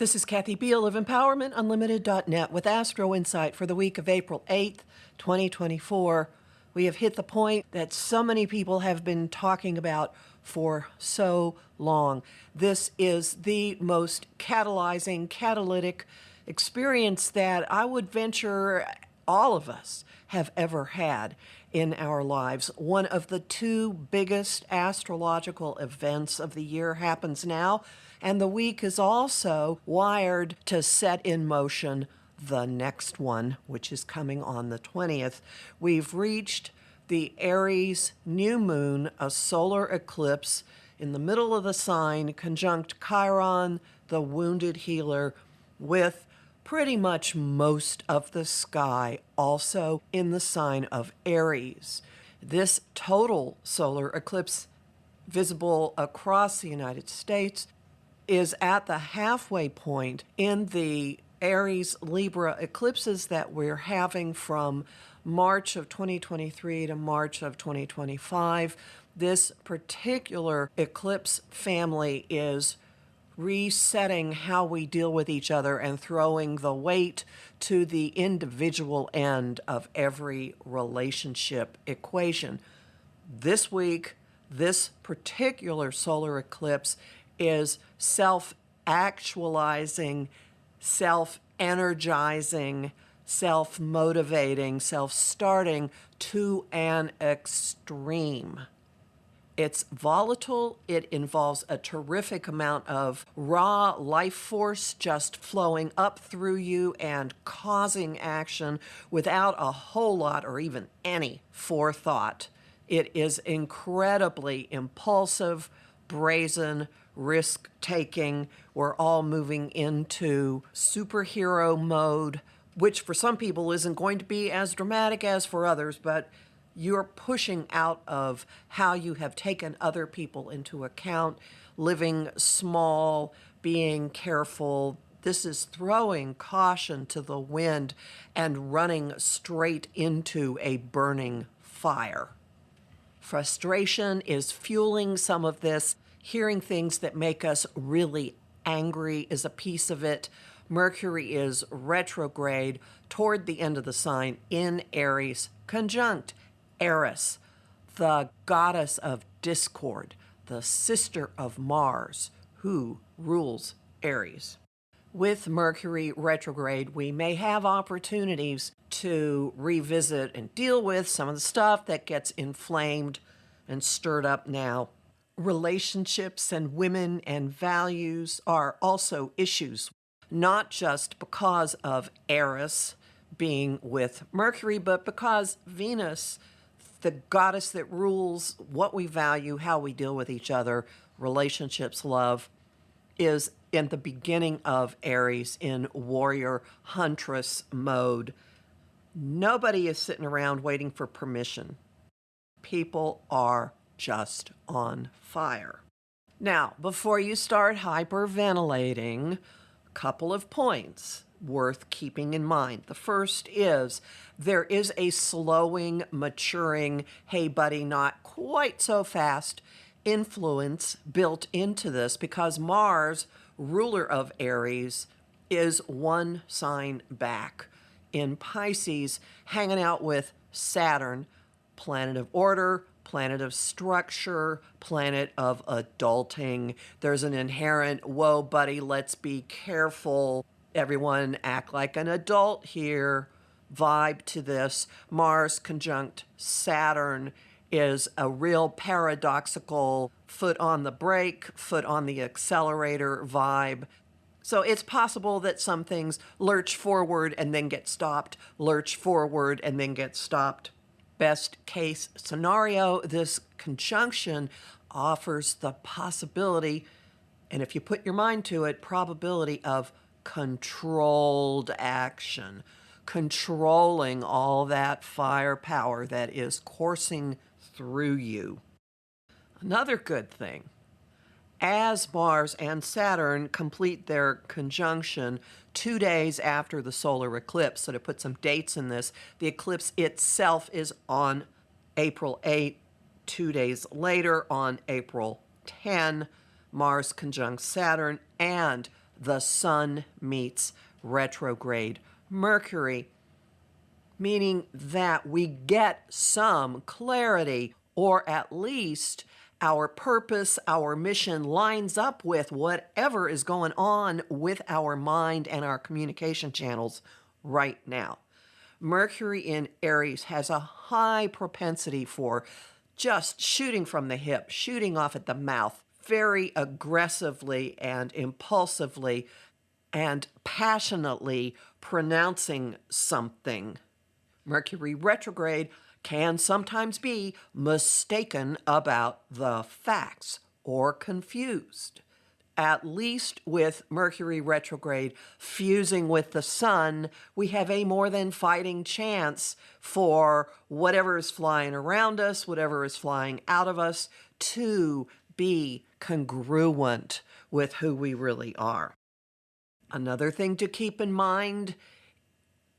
This is Kathy Biehl of EmpowermentUnlimited.net with Astro-Insight for the week of April 8th, 2024. We have hit the point that so many people have been talking about for so long. This is the most catalytic experience that I would venture all of us have ever had in our lives. One of the two biggest astrological events of the year happens now, and the week is also wired to set in motion the next one, which is coming on the 20th. We've reached the Aries new moon, a solar eclipse in the middle of the sign, conjunct Chiron, the wounded healer, with pretty much most of the sky also in the sign of Aries. This total solar eclipse, visible across the United States, is at the halfway point in the Aries-Libra eclipses that we're having from March of 2023 to March of 2025. This particular eclipse family is resetting how we deal with each other and throwing the weight to the individual end of every relationship equation. This week, this particular solar eclipse is self-actualizing, self-energizing, self-motivating, self-starting to an extreme. It's volatile. It involves a terrific amount of raw life force just flowing up through you and causing action without a whole lot or even any forethought. It is incredibly impulsive, brazen, risk-taking. We're all moving into superhero mode, which for some people isn't going to be as dramatic as for others, but you're pushing out of how you have taken other people into account, living small, being careful. This is throwing caution to the wind and running straight into a burning fire. Frustration is fueling some of this. Hearing things that make us really angry is a piece of it. Mercury is retrograde toward the end of the sign in Aries, conjunct Eris, the goddess of discord, the sister of Mars, who rules Aries. With Mercury retrograde, we may have opportunities to revisit and deal with some of the stuff that gets inflamed and stirred up now. Relationships and women and values are also issues, not just because of Eris being with Mercury, but because Venus, the goddess that rules what we value, how we deal with each other, relationships, love, is in the beginning of Aries in warrior huntress mode. Nobody is sitting around waiting for permission. People are just on fire. Now, before you start hyperventilating, a couple of points worth keeping in mind. The first is there is a slowing, maturing, hey buddy, not quite so fast influence built into this because Mars, ruler of Aries, is one sign back in Pisces, hanging out with Saturn, planet of order, planet of structure, planet of adulting. There's an inherent, whoa, buddy, let's be careful. Everyone act like an adult here vibe to this. Mars conjunct Saturn is a real paradoxical foot on the brake, foot on the accelerator vibe. So it's possible that some things lurch forward and then get stopped, lurch forward and then get stopped. Best case scenario, this conjunction offers the possibility, and if you put your mind to it, probability of controlled action, controlling all that firepower that is coursing through you. Another good thing, as Mars and Saturn complete their conjunction 2 days after the solar eclipse, so to put some dates in this, the eclipse itself is on April 8. 2 days later, on April 10, Mars conjunct Saturn, and the Sun meets retrograde Mercury, meaning that we get some clarity, or at least our purpose, our mission lines up with whatever is going on with our mind and our communication channels right now. Mercury in Aries has a high propensity for just shooting from the hip, shooting off at the mouth, very aggressively and impulsively and passionately pronouncing something. Mercury retrograde can sometimes be mistaken about the facts or confused. At least with Mercury retrograde fusing with the Sun, we have a more than fighting chance for whatever is flying around us, whatever is flying out of us, to be congruent with who we really are. Another thing to keep in mind,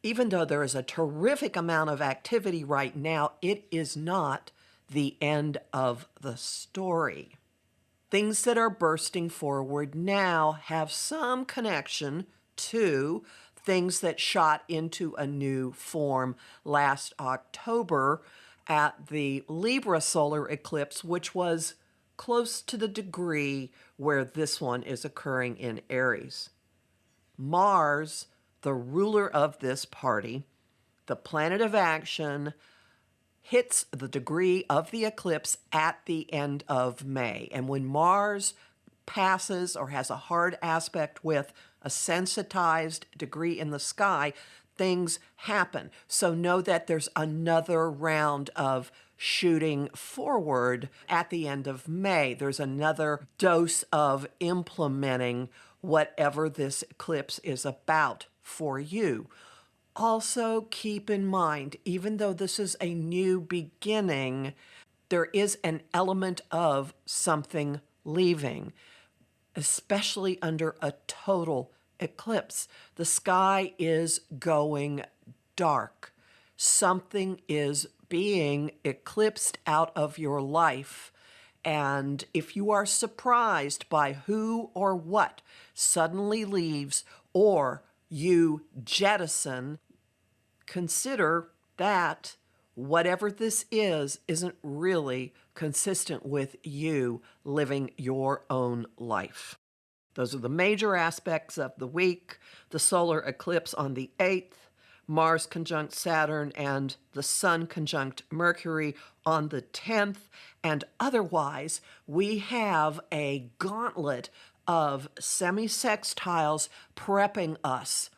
even though there is a terrific amount of activity right now, it is not the end of the story. Things that are bursting forward now have some connection to things that shot into a new form last October at the Libra solar eclipse, which was close to the degree where this one is occurring in Aries. Mars, the ruler of this party, the planet of action, hits the degree of the eclipse at the end of May. And when Mars passes or has a hard aspect with a sensitized degree in the sky, things happen. So know that there's another round of shooting forward at the end of May. There's another dose of implementing whatever this eclipse is about for you. Also, keep in mind, even though this is a new beginning, there is an element of something leaving, especially under a total eclipse. The sky is going dark. Something is being eclipsed out of your life. And if you are surprised by who or what suddenly leaves, or you jettison, consider that whatever this is isn't really consistent with you living your own life. Those are the major aspects of the week. The solar eclipse on the 8th, Mars conjunct Saturn, and the Sun conjunct Mercury on the 10th. And otherwise, we have a gauntlet of semi-sextiles prepping us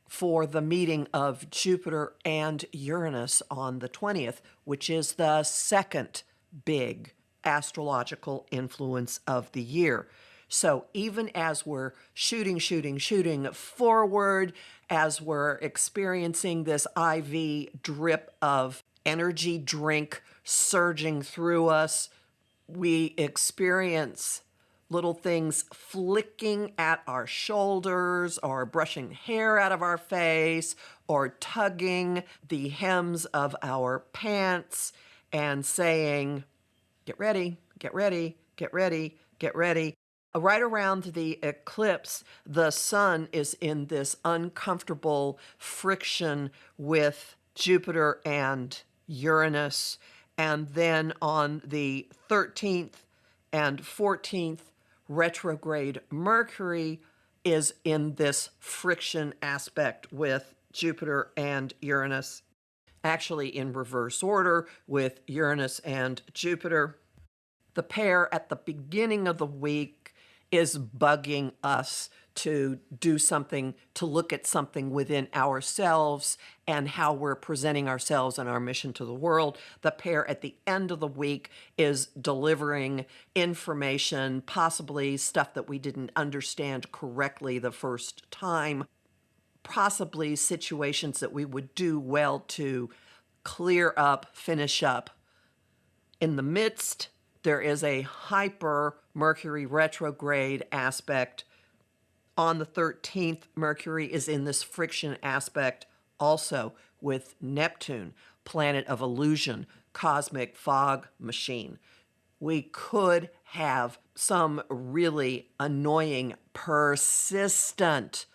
for the meeting of Jupiter and Uranus on the 20th, which is the second big astrological influence of the year. So even as we're shooting forward, as we're experiencing this IV drip of energy drink surging through us, we experience little things flicking at our shoulders, or brushing hair out of our face, or tugging the hems of our pants and saying, get ready, get ready, get ready, get ready. Right around the eclipse, the Sun is in this uncomfortable friction with Jupiter and Uranus. And then on the 13th and 14th, retrograde Mercury is in this friction aspect with Jupiter and Uranus, actually in reverse order with Uranus and Jupiter. The pair at the beginning of the week is bugging us to do something, to look at something within ourselves and how we're presenting ourselves and our mission to the world. The pair at the end of the week is delivering information, possibly stuff that we didn't understand correctly the first time, possibly situations that we would do well to clear up, finish up. In the midst, there is a hyper Mercury retrograde aspect. On the 13th, Mercury is in this friction aspect also with Neptune, planet of illusion, cosmic fog machine. We could have some really annoying, persistent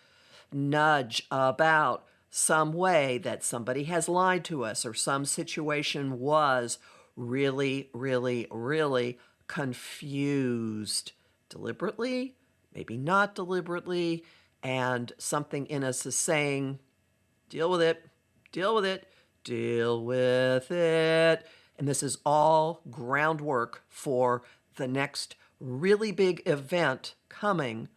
nudge about some way that somebody has lied to us or some situation was really, really, really confused deliberately, maybe not deliberately, and something in us is saying, deal with it, deal with it, deal with it. And this is all groundwork for the next really big event coming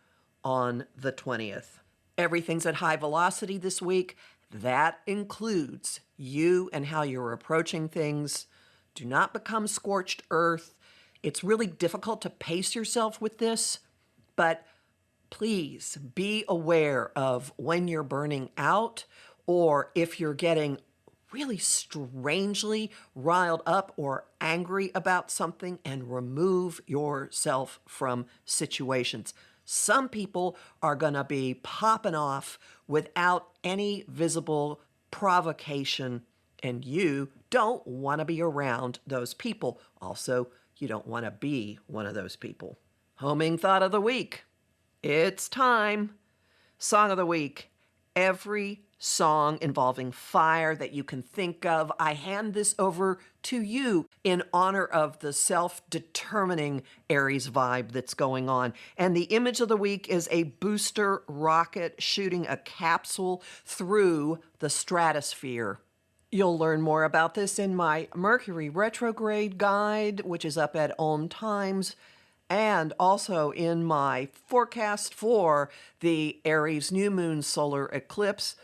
on the 20th. Everything's at high velocity this week. That includes you and how you're approaching things. Do not become scorched earth. It's really difficult to pace yourself with this, but please be aware of when you're burning out or if you're getting really strangely riled up or angry about something, and remove yourself from situations. Some people are going to be popping off without any visible provocation, and you don't want to be around those people. Also, you don't want to be one of those people. Homing thought of the week. It's time. Song of the week. Every song involving fire that you can think of, I hand this over to you in honor of the self-determining Aries vibe that's going on. And the image of the week is a booster rocket shooting a capsule through the stratosphere. You'll learn more about this in my Mercury retrograde guide, which is up at Om Times, and also in my forecast for the Aries new moon solar eclipse,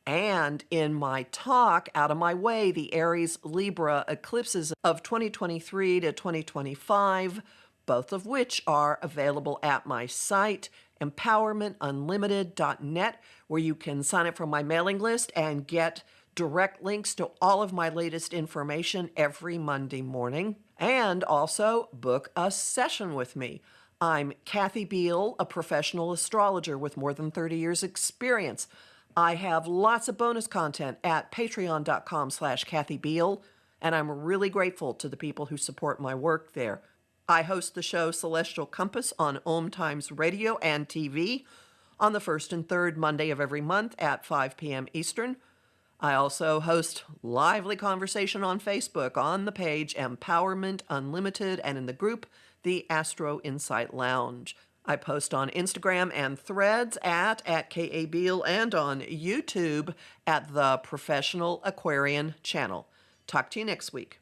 and in my talk, Out of My Way, the Aries Libra eclipses of 2023 to 2025, both of which are available at my site, empowermentunlimited.net, where you can sign up for my mailing list and get direct links to all of my latest information every Monday morning. And also book a session with me. I'm Kathy Biehl, a professional astrologer with more than 30 years experience. I have lots of bonus content at patreon.com/Kathy Biehl, and I'm really grateful to the people who support my work there. I host the show Celestial Compass on Om Times Radio and TV on the first and third Monday of every month at 5 p.m. Eastern. I also host lively conversation on Facebook on the page Empowerment Unlimited and in the group the Astro-Insight Lounge. I post on Instagram and Threads at K.A. Biehl and on YouTube at the Professional Aquarian channel. Talk to you next week.